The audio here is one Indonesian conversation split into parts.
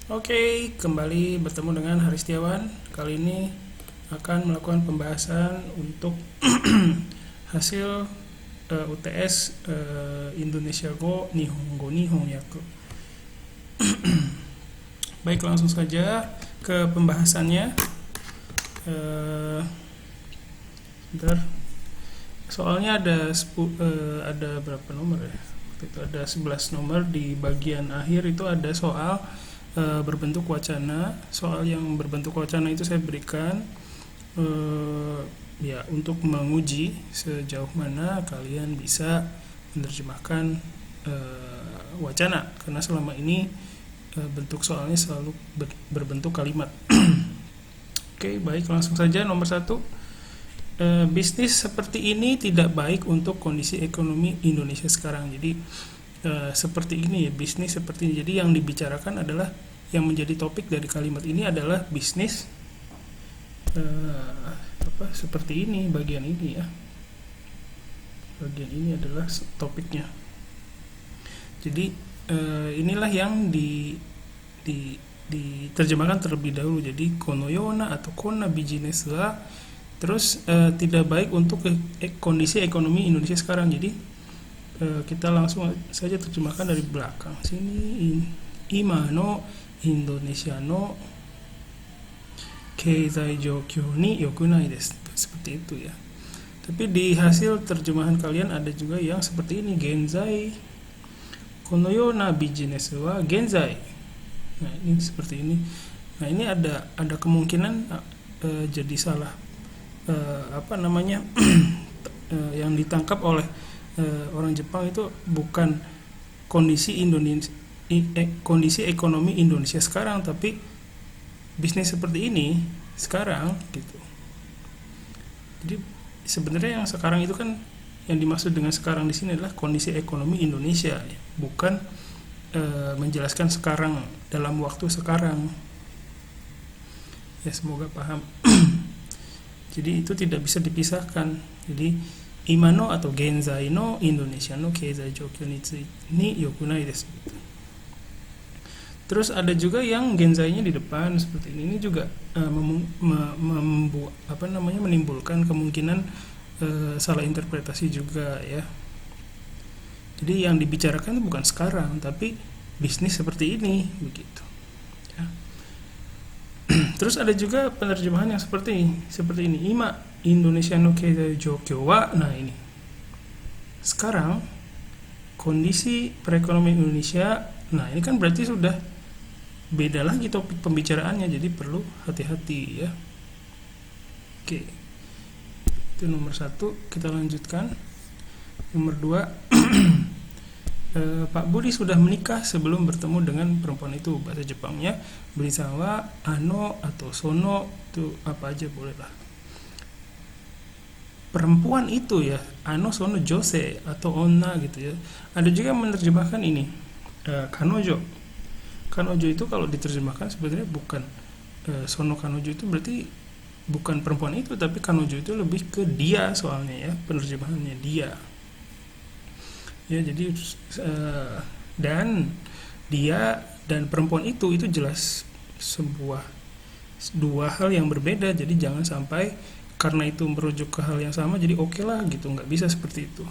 Oke, kembali bertemu dengan Haris Setiawan. Kali ini akan melakukan pembahasan untuk hasil UTS Indonesia Go Nihongo Nihonyaku. Baik, langsung saja ke pembahasannya. Bentar. Soalnya ada berapa nomor ya? Itu ada 11 nomor. Di bagian akhir itu ada soal berbentuk wacana. Soal yang berbentuk wacana itu saya berikan ya untuk menguji sejauh mana kalian bisa menerjemahkan wacana, karena selama ini bentuk soalnya selalu berbentuk kalimat. Oke, baik, langsung saja. Nomor 1, bisnis seperti ini tidak baik untuk kondisi ekonomi Indonesia sekarang. Jadi seperti ini ya, bisnis seperti ini. Jadi yang dibicarakan adalah, yang menjadi topik dari kalimat ini adalah bisnis seperti ini. Bagian ini ya, bagian ini adalah topiknya. Jadi inilah yang diterjemahkan terlebih dahulu. Jadi konoyona atau konna business wa, terus tidak baik untuk kondisi ekonomi Indonesia sekarang. Jadi kita langsung saja terjemahkan dari belakang sini. Ima no Indonesia no keizai jokyou ni yokunai desu, seperti itu ya. Tapi di hasil terjemahan kalian ada juga yang seperti ini, genzai konoyona business wa genzai. Nah, ini seperti ini. Nah, ini ada kemungkinan jadi salah yang ditangkap oleh orang Jepang itu bukan kondisi kondisi ekonomi Indonesia sekarang, tapi bisnis seperti ini sekarang gitu. Jadi sebenarnya yang sekarang itu kan, yang dimaksud dengan sekarang di sini adalah kondisi ekonomi Indonesia, bukan menjelaskan sekarang dalam waktu sekarang. Ya, semoga paham. Jadi itu tidak bisa dipisahkan. Jadi imano atau genzai no Indonesia no keizai jokyou ni yokunai desu. Terus ada juga yang genzainya di depan seperti ini. Ini juga menimbulkan kemungkinan salah interpretasi juga ya. Jadi yang dibicarakan itu bukan sekarang, tapi bisnis seperti ini begitu. Ya. Terus ada juga penerjemahan yang seperti ini. Ima Indonesia no keizai jokyou wa. Nah, ini. Sekarang kondisi perekonomian Indonesia. Nah, ini kan berarti sudah beda lagi topik pembicaraannya, jadi perlu hati-hati ya. Oke. Itu nomor 1. Kita lanjutkan. Nomor 2, Pak Budi sudah menikah sebelum bertemu dengan perempuan itu. Bahasa Jepangnya berisawa ano atau sono, itu apa aja boleh lah. Perempuan itu ya, ano sono jose atau onna gitu ya. Ada juga yang menerjemahkan ini kanojo. Kanojo itu kalau diterjemahkan sebenarnya bukan sono kanojo, itu berarti bukan perempuan itu, tapi kanojo itu lebih ke dia, soalnya ya, penerjemahannya dia. Ya, jadi dan dia dan perempuan itu jelas dua hal yang berbeda. Jadi jangan sampai karena itu merujuk ke hal yang sama jadi oke lah gitu, nggak bisa seperti itu.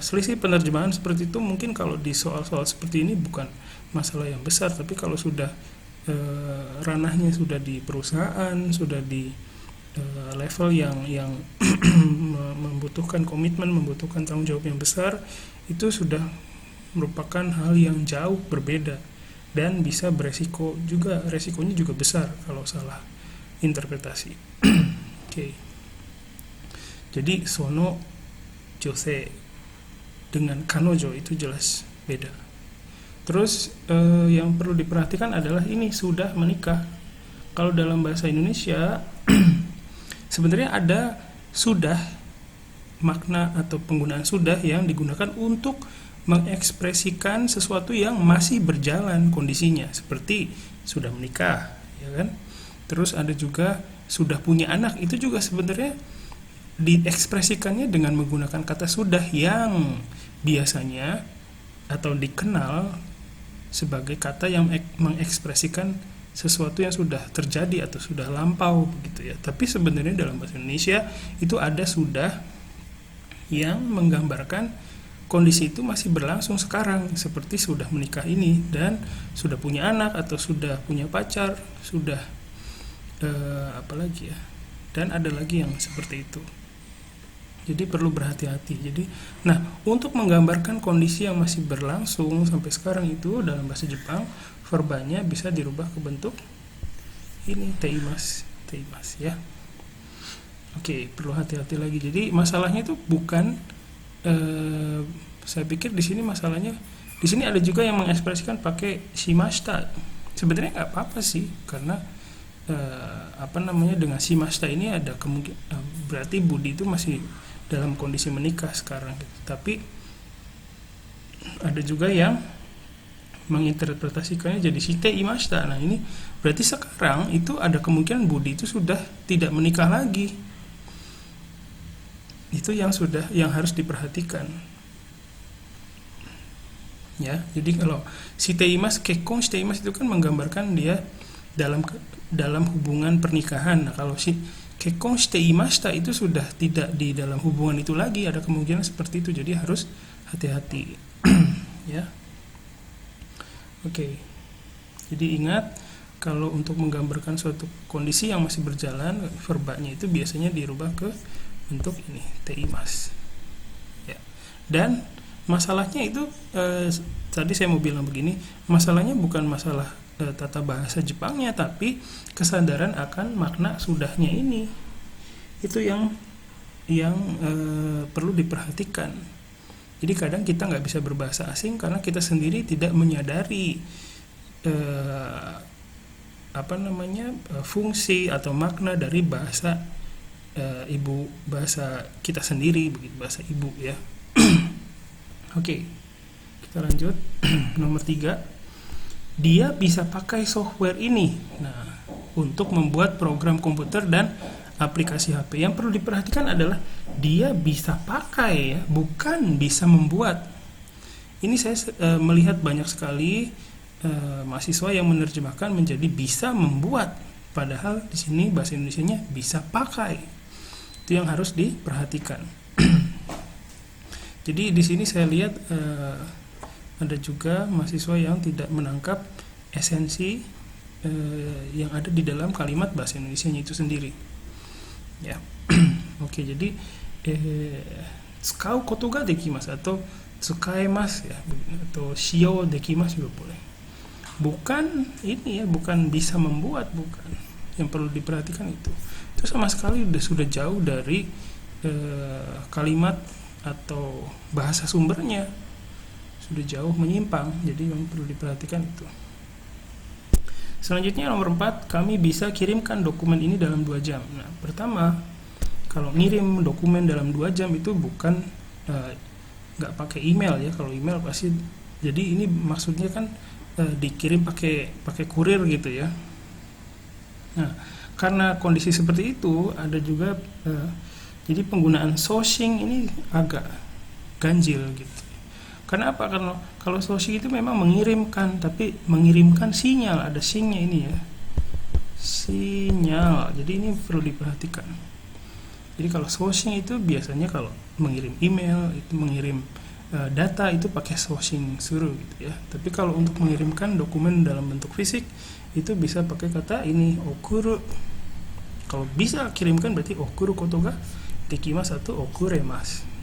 Selisih penerjemahan seperti itu mungkin kalau di soal-soal seperti ini bukan masalah yang besar, tapi kalau sudah ranahnya sudah di perusahaan, sudah di level yang membutuhkan komitmen, membutuhkan tanggung jawab yang besar, itu sudah merupakan hal yang jauh berbeda dan bisa beresiko juga, resikonya juga besar kalau salah interpretasi. Oke. Jadi sono jose dengan kanojo itu jelas beda. Terus yang perlu diperhatikan adalah ini, sudah menikah. Kalau dalam bahasa Indonesia sebenarnya ada sudah, makna atau penggunaan sudah yang digunakan untuk mengekspresikan sesuatu yang masih berjalan kondisinya, seperti sudah menikah, ya kan? Terus ada juga sudah punya anak, itu juga sebenarnya diekspresikannya dengan menggunakan kata sudah, yang biasanya atau dikenal sebagai kata yang mengekspresikan sesuatu yang sudah terjadi atau sudah lampau begitu ya. Tapi sebenarnya dalam bahasa Indonesia itu ada sudah yang menggambarkan kondisi itu masih berlangsung sekarang, seperti sudah menikah ini dan sudah punya anak atau sudah punya pacar, sudah apalagi ya, dan ada lagi yang seperti itu. Jadi perlu berhati-hati. Jadi, nah, untuk menggambarkan kondisi yang masih berlangsung sampai sekarang itu dalam bahasa Jepang, verbanya bisa dirubah ke bentuk ini teimas ya. Oke, perlu hati-hati lagi. Jadi masalahnya itu bukan saya pikir di sini masalahnya, di sini ada juga yang mengekspresikan pakai shimashita. Sebenarnya nggak apa-apa sih, karena dengan shimashita ini ada kemungkinan berarti Budi itu masih dalam kondisi menikah sekarang gitu. Tapi ada juga yang menginterpretasikannya jadi shite imashita. Nah, ini berarti sekarang itu ada kemungkinan Budi itu sudah tidak menikah lagi. Itu yang harus diperhatikan. Ya, jadi kalau shite imas, kekkon shite imas itu kan menggambarkan dia dalam hubungan pernikahan. Nah, kalau kekkon shite imashita itu sudah tidak di dalam hubungan itu lagi, ada kemungkinan seperti itu. Jadi harus hati-hati. Ya. Oke. Jadi ingat, kalau untuk menggambarkan suatu kondisi yang masih berjalan, verbanya itu biasanya dirubah ke bentuk ini, teimas. Ya. Dan masalahnya itu tadi saya mau bilang begini, masalahnya bukan masalah tata bahasa Jepangnya, tapi kesadaran akan makna sudahnya ini. Itu yang perlu diperhatikan. Jadi kadang kita nggak bisa berbahasa asing karena kita sendiri tidak menyadari fungsi atau makna dari bahasa ibu, bahasa kita sendiri, begitu, bahasa ibu ya. Oke, kita lanjut. Nomor 3, dia bisa pakai software ini. Nah, untuk membuat program komputer dan aplikasi HP. Yang perlu diperhatikan adalah dia bisa pakai ya, bukan bisa membuat. Ini saya melihat banyak sekali mahasiswa yang menerjemahkan menjadi bisa membuat, padahal di sini bahasa Indonesianya bisa pakai. Itu yang harus diperhatikan. Jadi di sini saya lihat ada juga mahasiswa yang tidak menangkap esensi yang ada di dalam kalimat bahasa Indonesianya itu sendiri. Ya, oke. Jadi tsukau koto ga dekimasu atau tsukaemasu ya, atau shio dekimasu juga boleh. Bukan ini ya, bukan bisa membuat, bukan. Yang perlu diperhatikan itu sama sekali sudah jauh dari kalimat atau bahasa sumbernya, sudah jauh menyimpang. Jadi yang perlu diperhatikan itu. Selanjutnya nomor 4, kami bisa kirimkan dokumen ini dalam 2 jam. Nah, pertama, kalau ngirim dokumen dalam 2 jam itu bukan nggak pakai email ya. Kalau email pasti, jadi ini maksudnya kan dikirim pakai kurir gitu ya. Nah, karena kondisi seperti itu ada juga jadi penggunaan sourcing ini agak ganjil gitu. Karena apa? Karena kalau sourcing itu memang mengirimkan, tapi mengirimkan sinyal, ada sinyal ini ya, sinyal. Jadi ini perlu diperhatikan. Jadi kalau sourcing itu biasanya kalau mengirim email, itu mengirim data itu pakai sourcing suruh gitu ya. Tapi kalau untuk mengirimkan dokumen dalam bentuk fisik itu bisa pakai kata ini okuru. Kalau bisa kirimkan berarti okuru koto ga dekimasu atau okuremasu.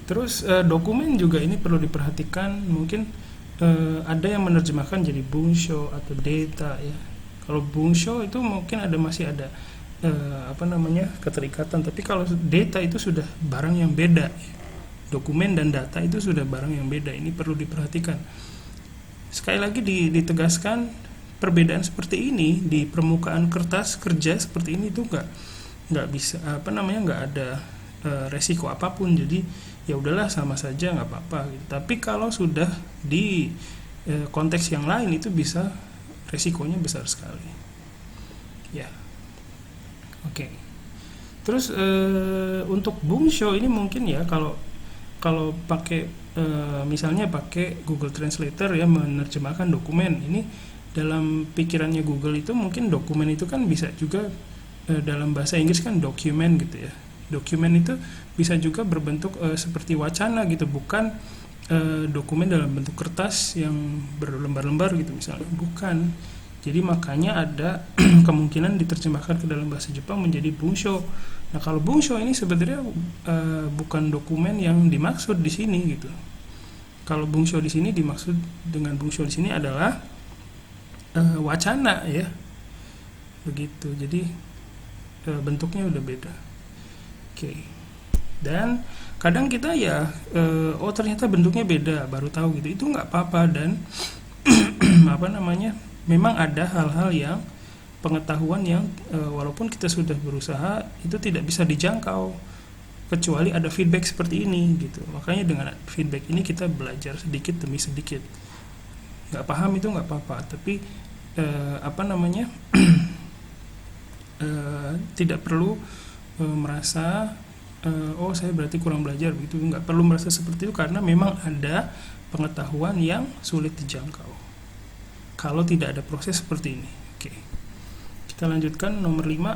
Terus dokumen juga ini perlu diperhatikan. Mungkin ada yang menerjemahkan jadi bunsho atau data ya. Kalau bunsho itu mungkin masih ada keterikatan. Tapi kalau data itu sudah barang yang beda. Dokumen dan data itu sudah barang yang beda. Ini perlu diperhatikan. Sekali lagi ditegaskan, perbedaan seperti ini di permukaan kertas kerja seperti ini itu nggak bisa nggak ada resiko apapun. Jadi ya udahlah, sama saja, nggak apa-apa gitu. Tapi kalau sudah di konteks yang lain itu bisa resikonya besar sekali ya. Oke. Terus untuk bunsho ini mungkin ya, kalau kalau pakai misalnya pakai Google Translator ya menerjemahkan dokumen, ini dalam pikirannya Google itu mungkin dokumen itu kan bisa juga dalam bahasa Inggris kan dokumen gitu ya. Dokumen itu bisa juga berbentuk seperti wacana gitu, bukan dokumen dalam bentuk kertas yang berlembar-lembar gitu misalnya, bukan. Jadi makanya ada kemungkinan diterjemahkan ke dalam bahasa Jepang menjadi bungsho. Nah kalau bungsho ini sebenarnya bukan dokumen yang dimaksud di sini gitu. Kalau bungsho di sini dimaksud dengan bungsho di sini adalah wacana ya, begitu. Jadi bentuknya udah beda. Oke. Dan kadang kita ya oh ternyata bentuknya beda, baru tahu gitu. Itu nggak apa-apa dan apa namanya? Memang ada hal-hal yang pengetahuan yang walaupun kita sudah berusaha itu tidak bisa dijangkau kecuali ada feedback seperti ini gitu. Makanya dengan feedback ini kita belajar sedikit demi sedikit. Nggak paham itu nggak apa-apa, tapi apa namanya tidak perlu merasa oh saya berarti kurang belajar begitu. Nggak perlu merasa seperti itu karena memang ada pengetahuan yang sulit dijangkau kalau tidak ada proses seperti ini. Oke. Kita lanjutkan nomor 5.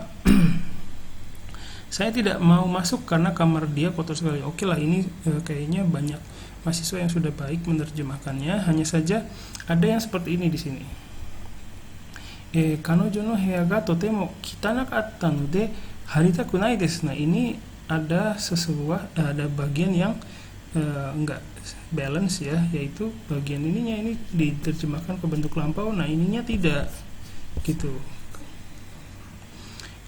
Saya tidak mau masuk karena kamar dia kotor sekali. Oke lah, ini kayaknya banyak mahasiswa yang sudah baik menerjemahkannya. Hanya saja ada yang seperti ini di sini. Kanojo no heya ga totemo kitanakatta node haritaku nai desu. Nah, ini ada ada bagian yang enggak balance ya, yaitu bagian ininya ini diterjemahkan ke bentuk lampau, nah ininya tidak gitu.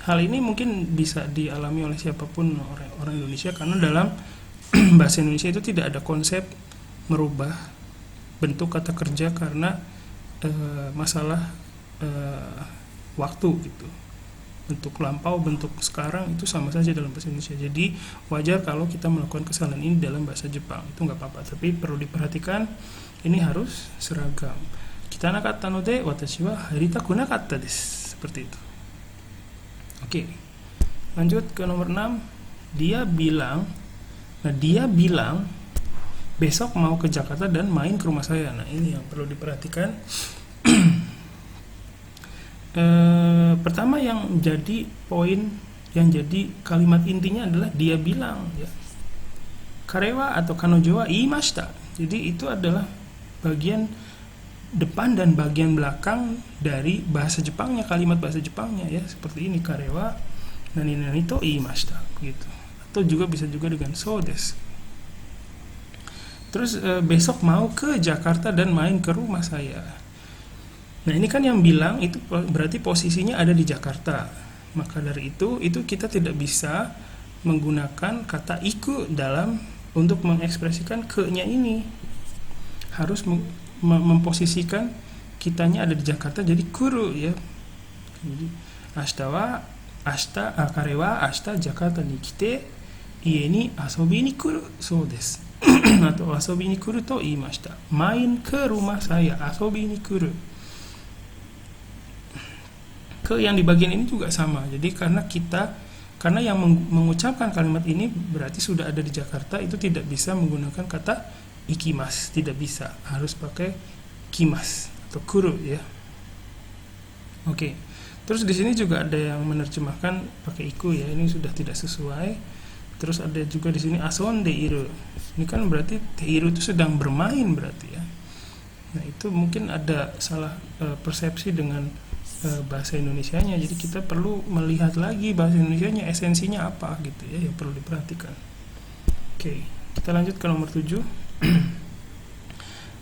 Hal ini mungkin bisa dialami oleh siapapun orang Indonesia karena dalam bahasa Indonesia itu tidak ada konsep merubah bentuk kata kerja karena masalah waktu gitu. Bentuk lampau, bentuk sekarang itu sama saja dalam bahasa Indonesia. Jadi wajar kalau kita melakukan kesalahan ini dalam bahasa Jepang, itu nggak apa-apa. Tapi perlu diperhatikan ini harus seragam. Kitanakatta node watashi wa haritaku nakatta desu. Seperti itu. Oke. Lanjut ke nomor 6. Dia bilang besok mau ke Jakarta dan main ke rumah saya. Nah, ini yang perlu diperhatikan. Pertama yang jadi poin, yang jadi kalimat intinya adalah dia bilang ya. Karewa atau kanojo wa iimashita. Jadi itu adalah bagian depan dan bagian belakang dari bahasa Jepangnya, kalimat bahasa Jepangnya ya, seperti ini karewa nani nani to iimashita gitu. Atau juga bisa juga dengan so desu. Terus besok mau ke Jakarta dan main ke rumah saya. Nah ini kan yang bilang itu berarti posisinya ada di Jakarta. Maka dari itu kita tidak bisa menggunakan kata iku dalam untuk mengekspresikan ke-nya ini. Harus memposisikan kitanya ada di Jakarta jadi kuru ya. Jadi karewa ashita Jakarta ni kite ie ni asobi ni kuru so desu. Atau asobi ni kuru to iimashita. Main ke rumah saya, asobi ni kuru. Ke yang di bagian ini juga sama. Jadi karena yang mengucapkan kalimat ini berarti sudah ada di Jakarta, itu tidak bisa menggunakan kata ikimas, tidak bisa, harus pakai kimas atau kuru ya. Oke. Terus di sini juga ada yang menerjemahkan pakai iku ya, ini sudah tidak sesuai. Terus ada juga di sini ason deiru. Ini kan berarti deiru itu sedang bermain berarti ya. Nah, itu mungkin ada salah persepsi dengan bahasa Indonesianya, jadi kita perlu melihat lagi bahasa Indonesianya esensinya apa gitu ya, yang perlu diperhatikan. Oke, kita lanjut ke nomor 7.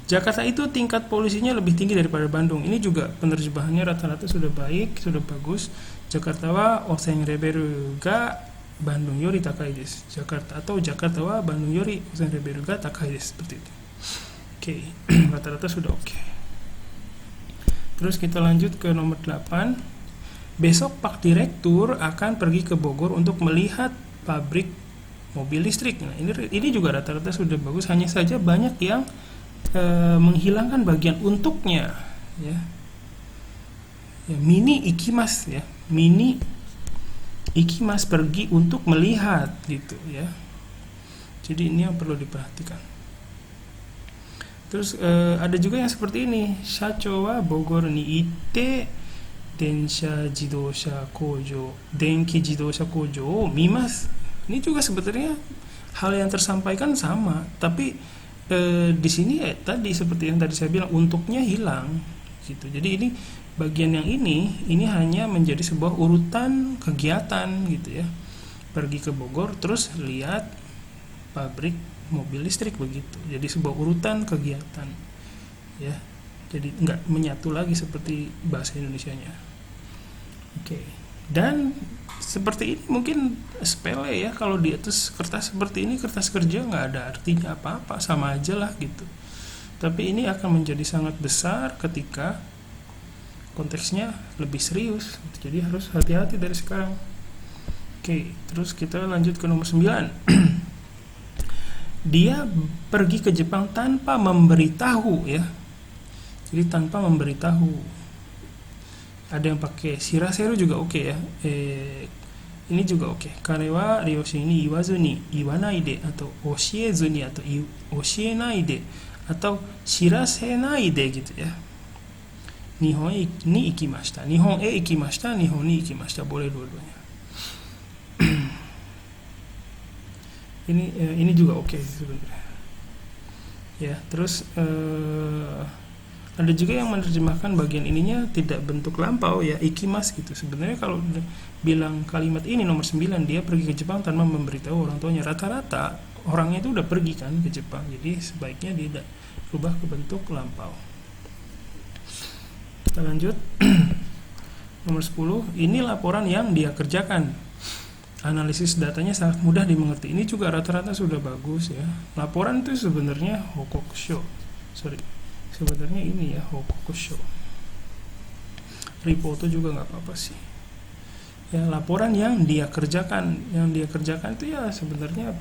Jakarta itu tingkat polusinya lebih tinggi daripada Bandung. Ini juga penerjemahannya rata-rata sudah baik, sudah bagus. Jakarta wa osen reberu ga Bandung yori takai desu. Jakarta wa Bandung yori osen reberu ga takai desu, seperti itu. Oke, rata-rata sudah oke. Terus kita lanjut ke nomor 8. Besok Pak Direktur akan pergi ke Bogor untuk melihat pabrik mobil listrik. Nah, ini juga rata-rata sudah bagus, hanya saja banyak yang menghilangkan bagian untuknya ya. Mini ikimas ya. Mini ikimas pergi untuk melihat gitu ya. Jadi ini yang perlu diperhatikan. Terus ada juga yang seperti ini, Shacho wa Bogor ni itte denki jidosha kojo o mimasu. Ini juga sebenarnya hal yang tersampaikan sama, tapi di sini tadi seperti yang tadi saya bilang, untuknya hilang gitu. Jadi ini bagian yang ini hanya menjadi sebuah urutan kegiatan gitu ya. Pergi ke Bogor terus lihat pabrik mobil listrik begitu. Jadi sebuah urutan kegiatan ya. Jadi nggak menyatu lagi seperti bahasa Indonesianya. Oke. Dan seperti ini mungkin sepele ya, kalau di atas kertas seperti ini, kertas kerja nggak ada artinya apa-apa, sama aja lah gitu. Tapi ini akan menjadi sangat besar ketika konteksnya lebih serius. Jadi harus hati-hati dari sekarang. Oke, terus kita lanjut ke nomor 9. Dia pergi ke Jepang tanpa memberitahu ya. Jadi tanpa memberitahu. Ada yang pakai shiraseru juga oke ya. Ini juga oke. Kare wa ryoshi ni iwazu ni iwanai de, atau oshiezu ni, atau oshienai de, atau shirasenai de gitu ya. Nihon ni ikimashita. Nihon ikimashita, Nihon ni ikimashita, boleh dua-duanya. Ini juga oke sebenarnya. Ya, terus ada juga yang menerjemahkan bagian ininya tidak bentuk lampau ya, ikimas gitu. Sebenarnya kalau bilang kalimat ini nomor 9, dia pergi ke Jepang tanpa memberitahu orang tuanya. Rata-rata orangnya itu udah pergi kan ke Jepang, jadi sebaiknya dia tidak rubah ke bentuk lampau. Kita lanjut. Nomor 10, ini laporan yang dia kerjakan. Analisis datanya sangat mudah dimengerti. Ini juga rata-rata sudah bagus ya. Laporan itu sebenarnya hokokusho. Sebenarnya ini ya, hokokusho. Reporto juga nggak apa-apa sih. Ya, laporan yang dia kerjakan. Yang dia kerjakan itu ya sebenarnya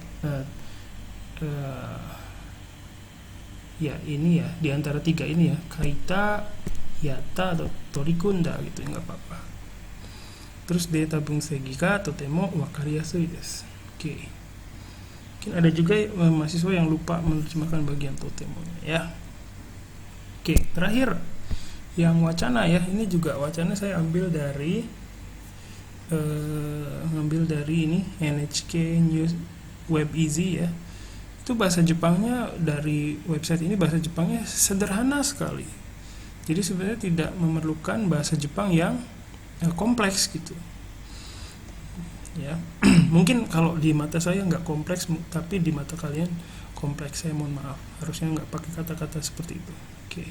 ya ini ya, di antara 3 ini ya, kaita, yata, atau torikunda gitu, nggak apa-apa. Terus data bunsegi ga totemo wakariasui desu. Oke. Mungkin ada juga mahasiswa yang lupa menerjemahkan bagian totemonya ya. Oke, terakhir yang wacana ya. Ini juga wacana saya ambil dari ini NHK News Web Easy ya. Itu bahasa Jepangnya, dari website ini bahasa Jepangnya sederhana sekali. Jadi sebenarnya tidak memerlukan bahasa Jepang yang kompleks gitu. Ya. Mungkin kalau di mata saya nggak kompleks, tapi di mata kalian kompleks. Saya mohon maaf. Harusnya nggak pakai kata-kata seperti itu. Oke.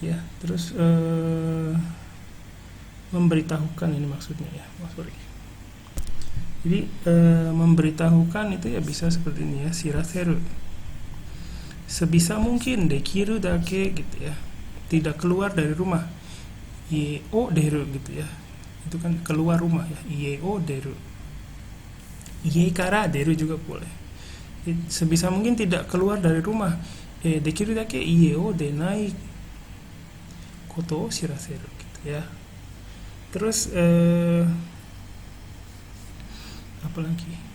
Ya, terus memberitahukan ini maksudnya ya. Sorry. Jadi memberitahukan itu ya bisa seperti ini ya, shiraseru. Sebisa mungkin, dekiru dake gitu ya. Tidak keluar dari rumah. Ie o deru gitu ya. Itu kan keluar rumah ya. Ie o deru. Ie kara deru juga boleh. Sebisa mungkin tidak keluar dari rumah. Dekiru dake ie o denai koto o shiraseru gitu ya. Terus apa lagi?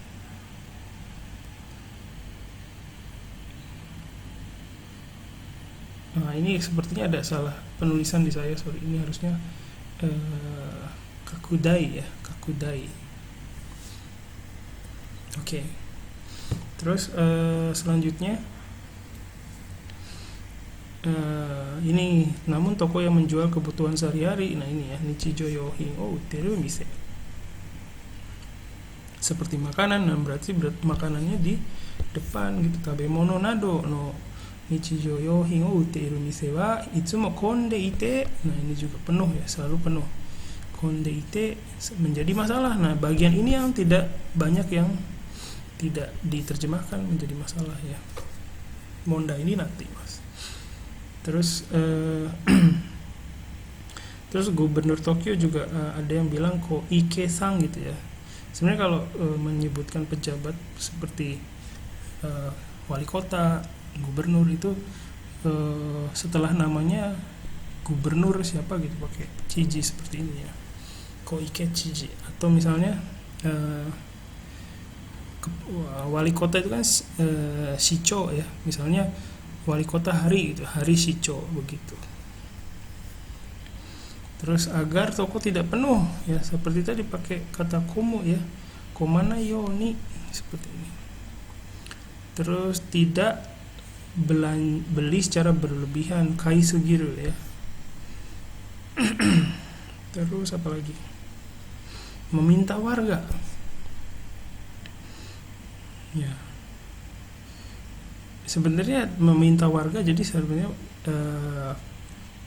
Nah, ini sepertinya ada salah penulisan di saya, sorry. Ini harusnya kakudai ya, kakudai. Oke. Terus selanjutnya ini, namun toko yang menjual kebutuhan sehari-hari, nah ini ya, nichijou yohin o uteru mise. Seperti makanan, nah berarti makanannya di depan gitu. Tabemono nado no nichijou yohin o uteru mise wa itsumo konde ite. Nah ini juga penuh ya, selalu penuh. Konde ite menjadi masalah. Nah bagian ini yang tidak banyak yang tidak diterjemahkan menjadi masalah ya. Monda ini nanti mas. Terus terus gubernur Tokyo juga ada yang bilang Koike-san gitu ya. Sebenarnya kalau menyebutkan pejabat seperti wali kota, gubernur itu setelah namanya gubernur siapa gitu pakai Chiji seperti ini ya. Koike Chiji. Atau misalnya wali kota itu kan shicho ya, misalnya wali kota hari itu hari shicho begitu. Terus agar toko tidak penuh ya, seperti tadi pakai kata komo ya, komana yoni seperti ini. Terus tidak beli secara berlebihan, kai sugiru ya. Terus apa lagi? Meminta warga. Ya. Sebenarnya meminta warga, jadi sebenarnya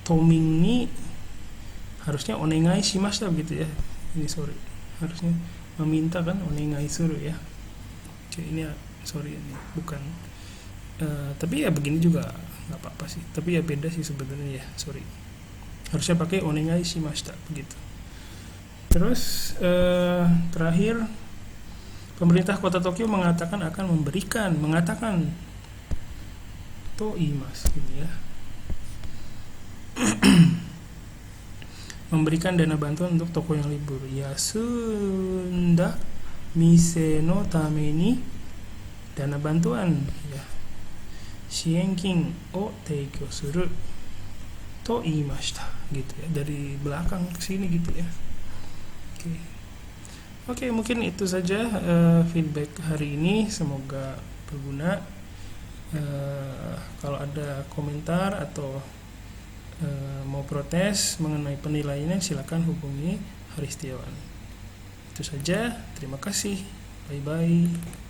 toming ini harusnya onegai shimashita gitu ya. Ini sorry, harusnya meminta kan onegai suru ya. Oke, ini sorry ini bukan. Tapi ya begini juga nggak apa-apa sih. Tapi ya beda sih sebenarnya ya, sorry. Harusnya pakai onegai shimashita begitu. Terus terakhir, pemerintah kota Tokyo mengatakan akan mengatakan to imas gitu ya. Memberikan dana bantuan untuk toko yang libur. Yasunda mise no tameni, dana bantuan ya. Shienkin o teikyo suru to iimashita gitu ya, dari belakang ke sini gitu ya. Oke, mungkin itu saja feedback hari ini, semoga berguna. Kalau ada komentar atau mau protes mengenai penilaiannya, silakan hubungi Hari Setiawan. Itu saja, terima kasih, bye bye.